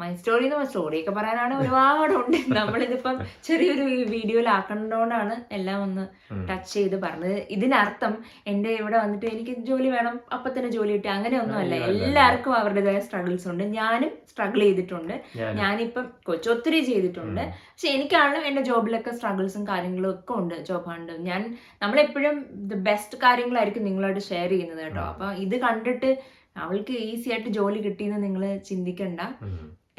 മൈ സ്റ്റോറിയൊക്കെ പറയാനാണ് ഒരുപാടുണ്ട്. നമ്മളിതിപ്പം ചെറിയൊരു വീഡിയോയിലാക്കണ്ടോണ്ടാണ് എല്ലാം ഒന്ന് ടച്ച് ചെയ്ത് പറഞ്ഞത്. ഇതിനർത്ഥം എൻ്റെ ഇവിടെ വന്നിട്ട് എനിക്ക് ജോലി വേണം അപ്പം തന്നെ ജോലി കിട്ടുക അങ്ങനെയൊന്നുമല്ല. എല്ലാവർക്കും അവരുടേതായ സ്ട്രഗിൾസ് ഉണ്ട്. ഞാനും സ്ട്രഗിൾ ചെയ്തിട്ടുണ്ട്. ഞാനിപ്പം ഒത്തിരി ചെയ്തിട്ടുണ്ട്. പക്ഷെ എനിക്കാണെങ്കിലും എൻ്റെ ജോബിലൊക്കെ സ്ട്രഗിൾസും കാര്യങ്ങളും ഒക്കെ ഉണ്ട്. ജോബ് ഹണ്ട് നമ്മളെപ്പോഴും ബെസ്റ്റ് കാര്യങ്ങളായിരിക്കും നിങ്ങളായിട്ട് ഷെയർ ചെയ്യുന്നത് കേട്ടോ. അപ്പം ഇത് കണ്ടിട്ട് അവൾക്ക് ഈസി ആയിട്ട് ജോലി കിട്ടിയെന്ന് നിങ്ങൾ ചിന്തിക്കണ്ട.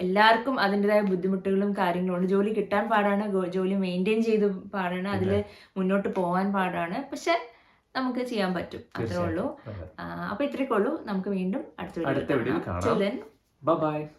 എല്ലാവർക്കും അതിൻ്റെതായ ബുദ്ധിമുട്ടുകളും കാര്യങ്ങളും ഉണ്ട്. ജോലി കിട്ടാൻ പാടാണ്, ജോലി മെയിൻറ്റെയിൻ ചെയ്ത് പാടാണ്, അതിൽ മുന്നോട്ട് പോകാൻ പാടാണ്. പക്ഷെ നമുക്ക് ചെയ്യാൻ പറ്റും, അത്രേ ഉള്ളൂ. അപ്പോൾ ഇത്രയൊക്കെ ഉള്ളൂ. നമുക്ക് വീണ്ടും അടുത്ത വീഡിയോ കാണാം.